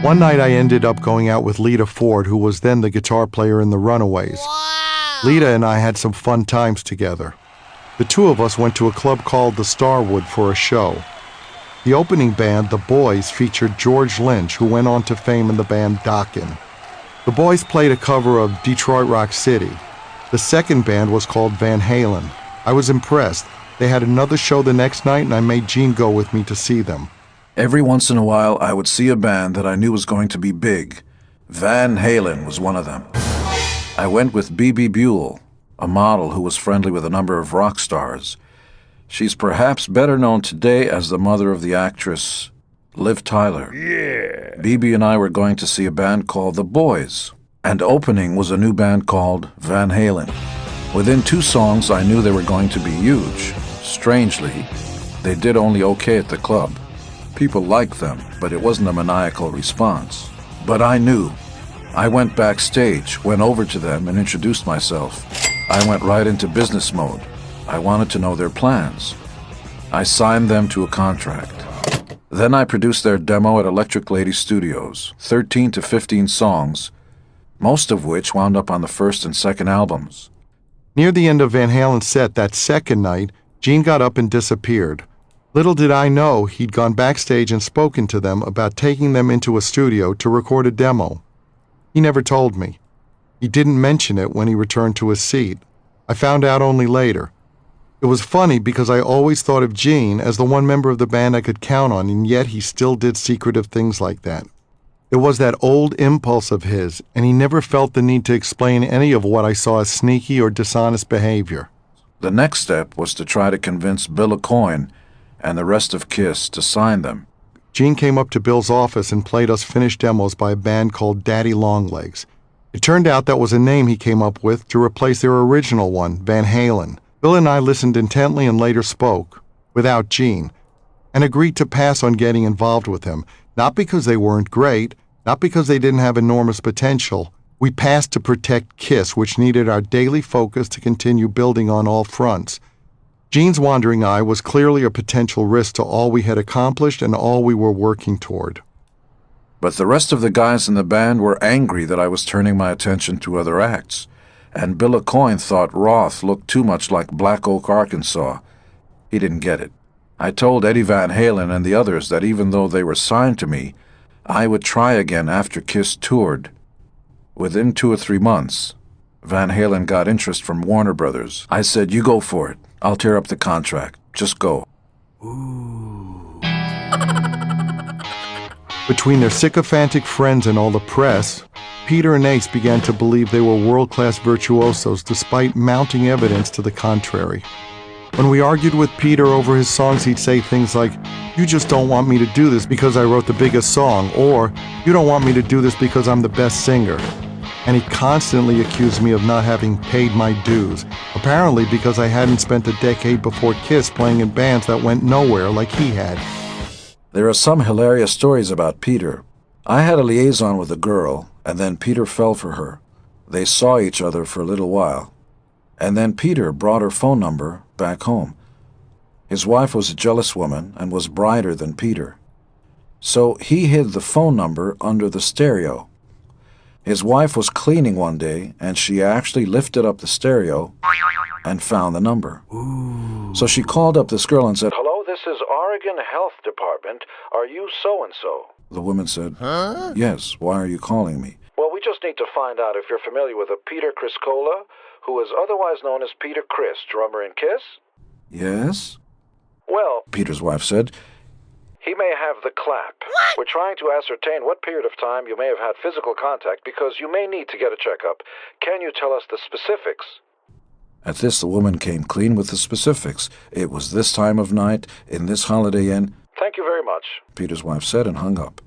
One night I ended up going out with Lita Ford, who was then the guitar player in the Runaways. Wow. Lita and I had some fun times together. The two of us went to a club called the Starwood for a show. The opening band, The Boys, featured George Lynch, who went on to fame in the band Dokken. The Boys played a cover of Detroit Rock City. The second band was called Van Halen. I was impressed. They had another show the next night, and I made Gene go with me to see them. Every once in a while, I would see a band that I knew was going to be big. Van Halen was one of them. I went with Bebe Buell, a model who was friendly with a number of rock stars. She's perhaps better known today as the mother of the actress Liv Tyler. Yeah. Bebe and I were going to see a band called The Boys, and opening was a new band called Van Halen. Within 2 songs, I knew they were going to be huge. Strangely, they did only okay at the club. People liked them, but it wasn't a maniacal response. But I knew. I went backstage, went over to them, and introduced myself. I went right into business mode. I wanted to know their plans. I signed them to a contract. Then I produced their demo at Electric Lady Studios, 13 to 15 songs, most of which wound up on the first and second albums. Near the end of Van Halen's set that second night, Gene got up and disappeared. Little did I know he'd gone backstage and spoken to them about taking them into a studio to record a demo. He never told me. He didn't mention it when he returned to his seat. I found out only later. It was funny because I always thought of Gene as the one member of the band I could count on, and yet he still did secretive things like that. It was that old impulse of his, and he never felt the need to explain any of what I saw as sneaky or dishonest behavior. The next step was to try to convince Bill Aucoin and the rest of KISS to sign them. Gene came up to Bill's office and played us finished demos by a band called Daddy Longlegs. It turned out that was a name he came up with to replace their original one, Van Halen. Bill and I listened intently and later spoke, without Gene, and agreed to pass on getting involved with him, not because they weren't great, not because they didn't have enormous potential. We passed to protect KISS, which needed our daily focus to continue building on all fronts. Gene's wandering eye was clearly a potential risk to all we had accomplished and all we were working toward. But the rest of the guys in the band were angry that I was turning my attention to other acts, and Bill Aucoin thought Roth looked too much like Black Oak, Arkansas. He didn't get it. I told Eddie Van Halen and the others that even though they were signed to me, I would try again after KISS toured. Within 2 or 3 months, Van Halen got interest from Warner Brothers. I said, "You go for it. I'll tear up the contract. Just go." Ooh. Between their sycophantic friends and all the press, Peter and Ace began to believe they were world-class virtuosos despite mounting evidence to the contrary. When we argued with Peter over his songs, he'd say things like, "You just don't want me to do this because I wrote the biggest song," or "You don't want me to do this because I'm the best singer." And he constantly accused me of not having paid my dues, apparently because I hadn't spent a decade before KISS playing in bands that went nowhere like he had. There are some hilarious stories about Peter. I had a liaison with a girl, and then Peter fell for her. They saw each other for a little while, and then Peter brought her phone number back home. His wife was a jealous woman and was brighter than Peter. So he hid the phone number under the stereo. His wife was cleaning one day, and she actually lifted up the stereo and found the number. Ooh. So she called up this girl and said, "Hello, this is Oregon Health Department. Are you so-and-so?" The woman said, Huh? "Yes, why are you calling me?" "Well, we just need to find out if you're familiar with a Peter Criscola, who is otherwise known as Peter Criss, drummer in KISS." "Yes?" "Well," Peter's wife said, "he may have the clap. We're trying to ascertain what period of time you may have had physical contact because you may need to get a checkup. Can you tell us the specifics?" At this, the woman came clean with the specifics. It was this time of night, in this Holiday Inn. "Thank you very much," Peter's wife said and hung up.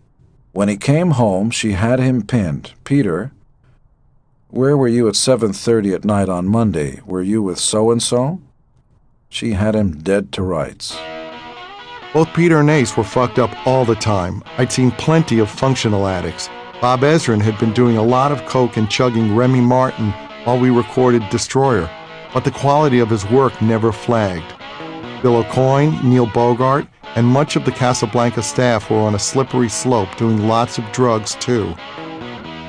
When he came home, she had him pinned. "Peter, where were you at 7:30 at night on Monday? Were you with so-and-so?" She had him dead to rights. Both Peter and Ace were fucked up all the time. I'd seen plenty of functional addicts. Bob Ezrin had been doing a lot of coke and chugging Remy Martin while we recorded Destroyer, but the quality of his work never flagged. Bill Aucoin, Neil Bogart, and much of the Casablanca staff were on a slippery slope doing lots of drugs too.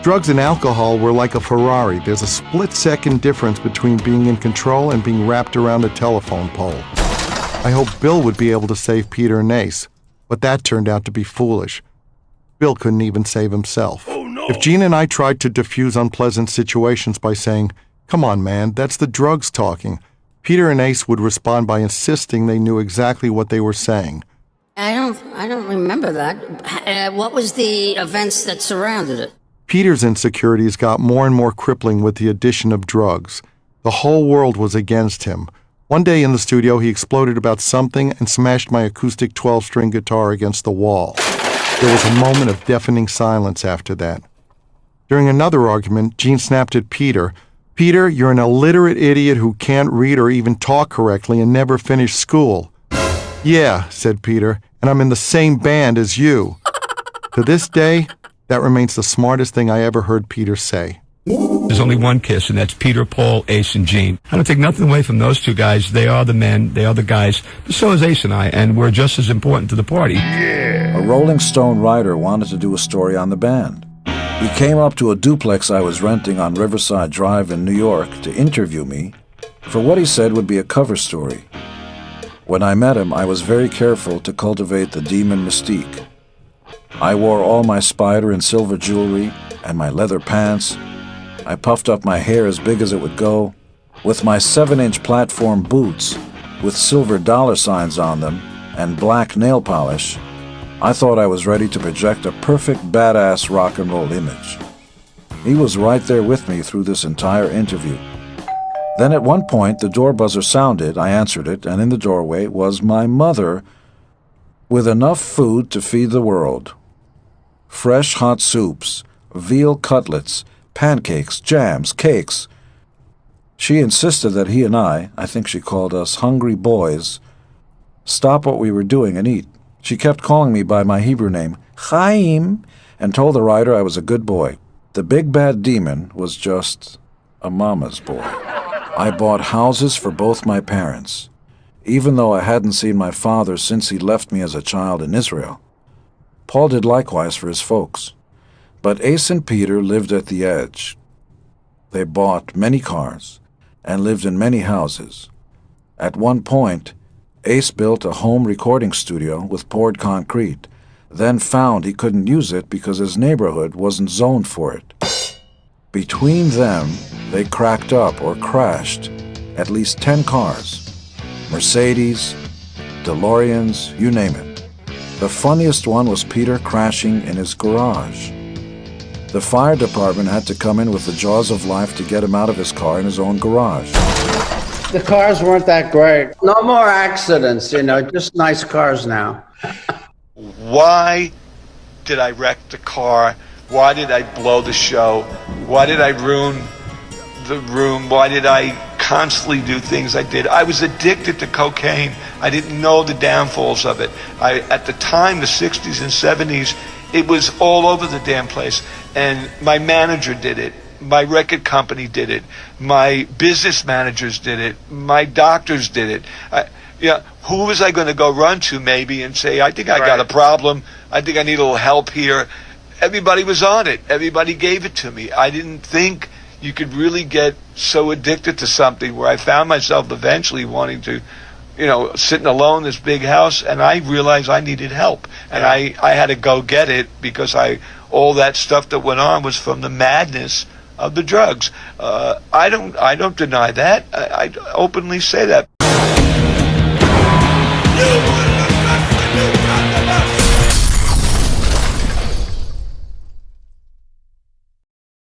Drugs and alcohol were like a Ferrari. There's a split-second difference between being in control and being wrapped around a telephone pole. I hoped Bill would be able to save Peter and Ace, but that turned out to be foolish. Bill couldn't even save himself. Oh, no. If Gene and I tried to diffuse unpleasant situations by saying, "Come on, man, that's the drugs talking," Peter and Ace would respond by insisting they knew exactly what they were saying. I don't remember that. What was the events that surrounded it? Peter's insecurities got more and more crippling with the addition of drugs. The whole world was against him. One day in the studio, he exploded about something and smashed my acoustic 12-string guitar against the wall. There was a moment of deafening silence after that. During another argument, Gene snapped at Peter. "Peter, you're an illiterate idiot who can't read or even talk correctly and never finished school." "Yeah," said Peter, "and I'm in the same band as you." To this day, that remains the smartest thing I ever heard Peter say. There's only one Kiss, and that's Peter, Paul, Ace, and Gene. I don't take nothing away from those two guys. They are the men, they are the guys. But so is Ace and I, and we're just as important to the party. Yeah. A Rolling Stone writer wanted to do a story on the band. He came up to a duplex I was renting on Riverside Drive in New York to interview me for what he said would be a cover story. When I met him, I was very careful to cultivate the demon mystique. I wore all my spider and silver jewelry and my leather pants. I puffed up my hair as big as it would go, with my 7-inch platform boots with silver dollar signs on them and black nail polish. I thought I was ready to project a perfect badass rock and roll image. He was right there with me through this entire interview. Then at one point the door buzzer sounded, I answered it, and in the doorway was my mother with enough food to feed the world. Fresh hot soups, veal cutlets, pancakes, jams, cakes. She insisted that he and I think she called us hungry boys, stop what we were doing and eat. She kept calling me by my Hebrew name, Chaim, and told the writer I was a good boy. The big bad demon was just a mama's boy. I bought houses for both my parents, even though I hadn't seen my father since he left me as a child in Israel. Paul did likewise for his folks. But Ace and Peter lived at the edge. They bought many cars and lived in many houses. At one point, Ace built a home recording studio with poured concrete, then found he couldn't use it because his neighborhood wasn't zoned for it. Between them, they cracked up or crashed at least 10 cars. Mercedes, DeLoreans, you name it. The funniest one was Peter crashing in his garage. The fire department had to come in with the jaws of life to get him out of his car in his own garage. The cars weren't that great. No more accidents, just nice cars now. Why did I wreck the car? Why did I blow the show? Why did I ruin the room? Why did I constantly do things I did? I was addicted to cocaine. I didn't know the downfalls of it. At the time, the 60s and 70s, it was all over the damn place. And my manager did it. My record company did it. My business managers did it. My doctors did it. Who was I going to go run to maybe and say, I think I got a problem. I think I need a little help here. Everybody was on it. Everybody gave it to me. I didn't think you could really get so addicted to something where I found myself eventually wanting to, sitting alone in this big house, and I realized I needed help. And I had to go get it because all that stuff that went on was from the madness of the drugs. I don't deny that. I openly say that.